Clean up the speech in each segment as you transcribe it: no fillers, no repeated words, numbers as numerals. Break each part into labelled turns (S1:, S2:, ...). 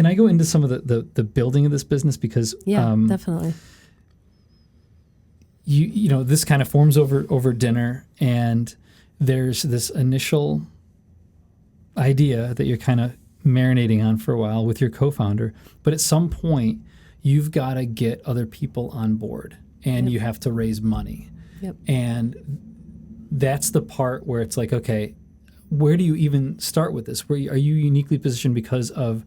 S1: can I go into some of the building of this business? Because
S2: definitely.
S1: You know, this kind of forms over dinner, and there's this initial idea that you're kind of marinating on for a while with your co-founder, but at some point you've got to get other people on board, and you have to raise money.
S2: Yep.
S1: And that's the part where it's like, okay, where do you even start with this? Are you uniquely positioned because of,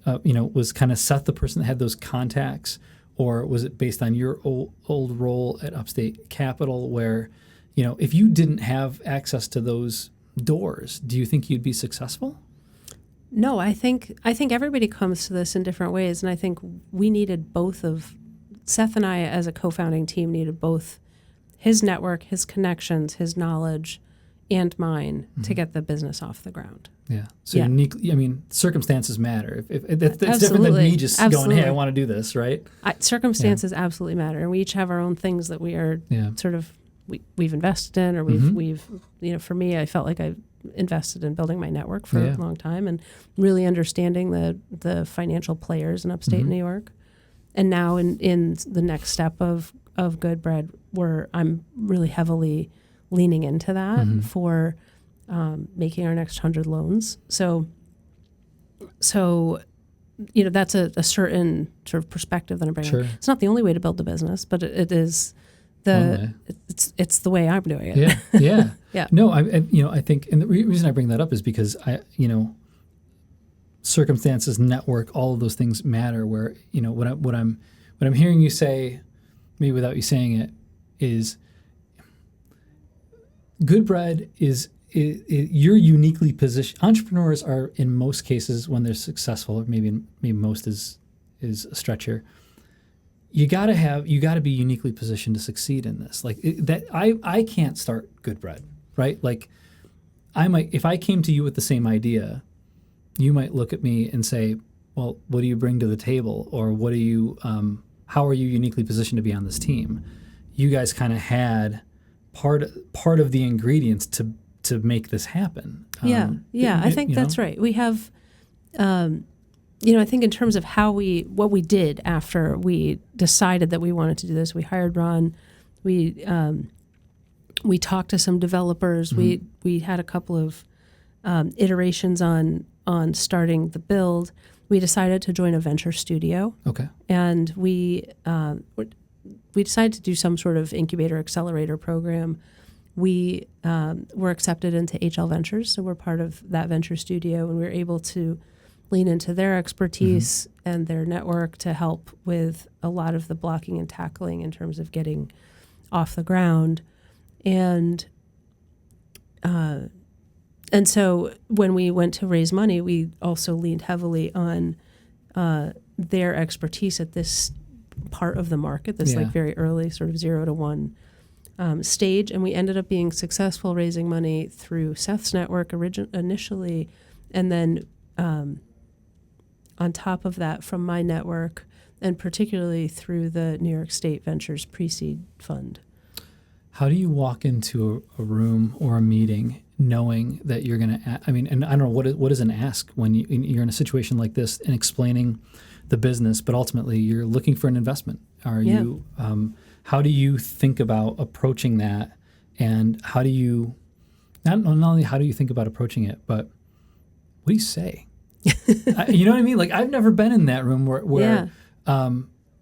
S1: was kind of Seth the person that had those contacts, or was it based on your old role at Upstate Capital where, if you didn't have access to those doors, do you think you'd be successful?
S2: No, I think everybody comes to this in different ways, and I think we needed both of Seth and I as a co-founding team needed both his network, his connections, his knowledge, and mine to get the business off the ground.
S1: Yeah. So uniquely, circumstances matter. If that's different than me just going, hey, I want to do this, right?
S2: Circumstances absolutely matter, and we each have our own things that we are sort of we've invested in, or we've for me, I felt like I invested in building my network for a long time and really understanding the financial players in upstate New York. And now in the next step of Good Bread, where I'm really heavily leaning into that for making our next 100 loans. So that's a certain sort of perspective that I'm bringing.
S1: Sure.
S2: It's not the only way to build the business, but it is it's the way I'm doing it.
S1: Yeah.
S2: Yeah.
S1: No, I think, and the reason I bring that up is because circumstances, network, all of those things matter. Where what I'm hearing you say, maybe without you saying it, is Good Bread is you're uniquely positioned. Entrepreneurs are, in most cases, when they're successful, or maybe most is a stretch here. You got to be uniquely positioned to succeed in this. Like I can't start Good Bread, right? Like if I came to you with the same idea, you might look at me and say, well, what do you bring to the table? Or what do you, how are you uniquely positioned to be on this team? You guys kind of had part of the ingredients to make this happen.
S2: I think that's right. We have, I think in terms of what we did after we decided that we wanted to do this, we hired Ron, we talked to some developers, we had a couple of iterations on starting the build. We decided to join a venture studio.
S1: Okay.
S2: And we decided to do some sort of incubator accelerator program. We were accepted into HL Ventures, so we're part of that venture studio, and we were able to lean into their expertise and their network to help with a lot of the blocking and tackling in terms of getting off the ground. And so when we went to raise money, we also leaned heavily on their expertise at this part of the market, this like very early sort of 0 to 1 stage. And we ended up being successful raising money through Seth's network initially, and then on top of that from my network, and particularly through the New York State Ventures Pre-Seed Fund.
S1: How do you walk into a room or a meeting knowing that you're going to, and I don't know, what is an ask when you're in a situation like this and explaining the business, but ultimately you're looking for an investment? You, how do you think about approaching that? And how do you, not only how do you think about approaching it, but what do you say? You know what I mean? Like, I've never been in that room where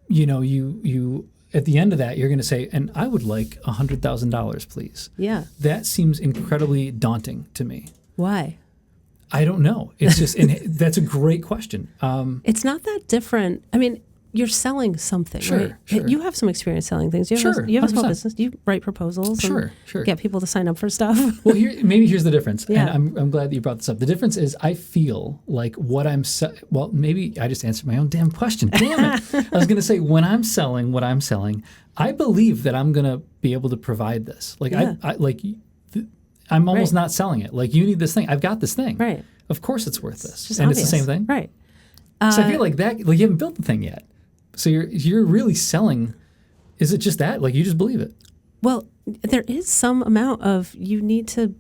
S1: you at the end of that, you're going to say, and I would like $100,000, please.
S2: Yeah.
S1: That seems incredibly daunting to me.
S2: Why?
S1: I don't know. It's just, and that's a great question.
S2: It's not that different. I mean, you're selling something, right?
S1: Sure.
S2: You have some experience selling things. You have a small business. You write proposals and get people to sign up for stuff.
S1: Well, here's the difference. Yeah. And I'm glad that you brought this up. The difference is I feel like what maybe I just answered my own damn question. Damn it. I was going to say, when I'm selling what I'm selling, I believe that I'm going to be able to provide this. Like, I'm almost not selling it. Like, you need this thing. I've got this thing.
S2: Right.
S1: Of course it's worth this.
S2: It's obvious.
S1: It's the same thing.
S2: Right.
S1: So I feel like that, like, you haven't built the thing yet. So you're really selling. Is it just that? Like, you just believe it?
S2: Well, there is some amount of you need to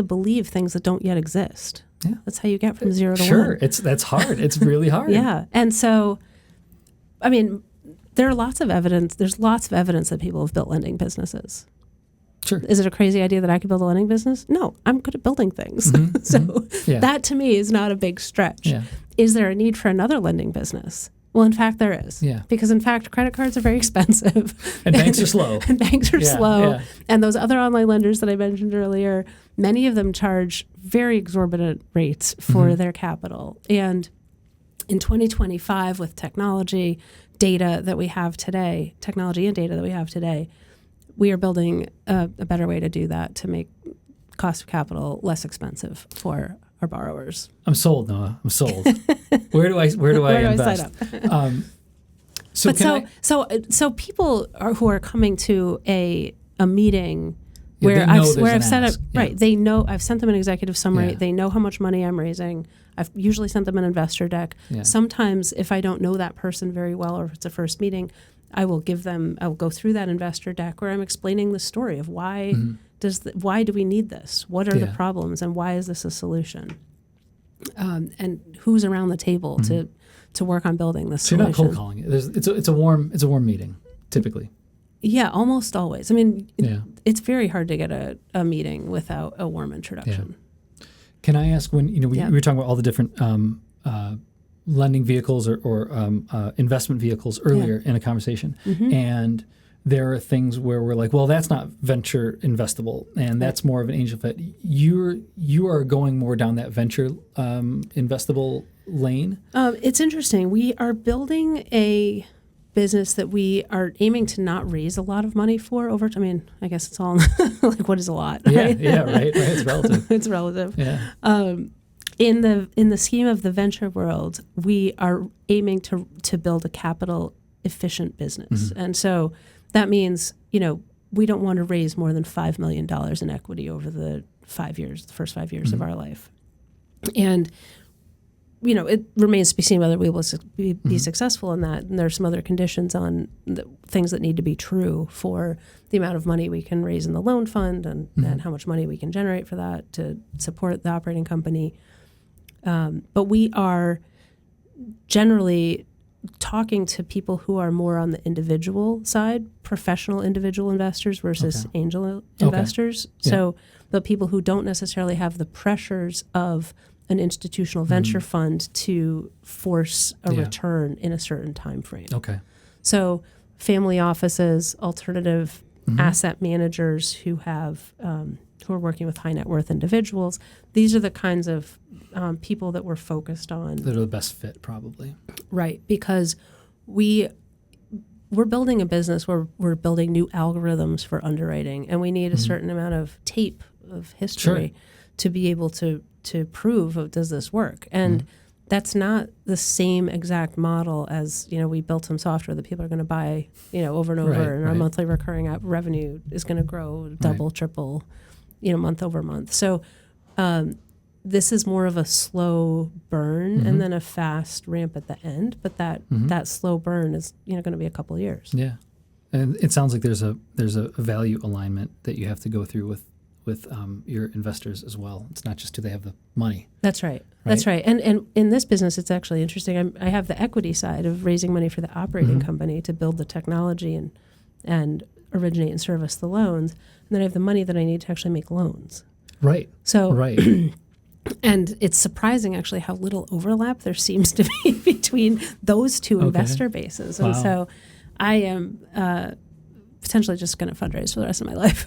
S2: believe things that don't yet exist.
S1: Yeah.
S2: That's how you get from 0 to 1.
S1: Sure. That's hard. It's really hard.
S2: Yeah. And so, I mean, there's lots of evidence that people have built lending businesses.
S1: Sure.
S2: Is it a crazy idea that I could build a lending business? No, I'm good at building things. So
S1: Yeah.
S2: that to me is not a big stretch.
S1: Yeah.
S2: Is there a need for another lending business? Well, in fact, there is.
S1: Yeah.
S2: Because in fact, credit cards are very expensive.
S1: And banks are slow.
S2: And banks are
S1: Yeah,
S2: slow.
S1: yeah.
S2: And those other online lenders that I mentioned earlier, many of them charge very exorbitant rates for their capital. And in 2025, with technology and data that we have today, we are building a better way to do that, to make cost of capital less expensive for our borrowers.
S1: I'm sold, Noah. I'm sold. Where do I invest?
S2: Sign up? So people who are coming to a meeting where I've set up, right, they know I've sent them an executive summary.
S1: Yeah.
S2: They know how much money I'm raising. I've usually sent them an investor deck.
S1: Yeah.
S2: Sometimes if I don't know that person very well, or if it's a first meeting, I will go through that investor deck where I'm explaining the story of why why do we need this? What are the problems, and why is this a solution? And who's around the table to work on building this solution.
S1: You're not cold calling it. It's a warm meeting, typically.
S2: Yeah, almost always. I mean, it's very hard to get a meeting without a warm introduction.
S1: Yeah. Can I ask, when we were talking about all the different lending vehicles or investment vehicles earlier in a conversation, and there are things where we're like, well, that's not venture investable, and that's more of an angel fit. You are going more down that venture investable lane.
S2: It's interesting. We are building a business that we are aiming to not raise a lot of money for over time. I mean, I guess it's all like, what is a lot? Right?
S1: Yeah, right. It's relative.
S2: It's relative.
S1: Yeah.
S2: In the scheme of the venture world, we are aiming to build a capital efficient business, and so that means we don't want to raise more than $5 million in equity over the first 5 years of our life, and it remains to be seen whether we will be successful in that. And there are some other conditions on the things that need to be true for the amount of money we can raise in the loan fund, and how much money we can generate for that to support the operating company. But we are generally talking to people who are more on the individual side, professional individual investors versus angel investors.
S1: Yeah.
S2: So the people who don't necessarily have the pressures of an institutional venture fund to force a return in a certain time frame.
S1: Okay.
S2: So family offices, alternative asset managers who are working with high net worth individuals. These are the kinds of people that we're focused on.
S1: That are the best fit, probably.
S2: Right, because we're building a business where we're building new algorithms for underwriting, and we need a certain amount of tape of history to be able to prove, does this work? And that's not the same exact model as, we built some software that people are going to buy, over and over, and our monthly recurring revenue is going to grow double, triple, month over month. So this is more of a slow burn and then a fast ramp at the end, but that slow burn is going to be a couple of years.
S1: Yeah, and it sounds like there's a value alignment that you have to go through with your investors as well. It's not just do they have the money.
S2: That's right. That's right. And in this business, it's actually interesting. I have the equity side of raising money for the operating company to build the technology and originate and service the loans. And then I have the money that I need to actually make loans.
S1: Right.
S2: So,
S1: right.
S2: And it's surprising actually how little overlap there seems to be between those two investor bases. And so I am potentially just going to fundraise for the rest of my life.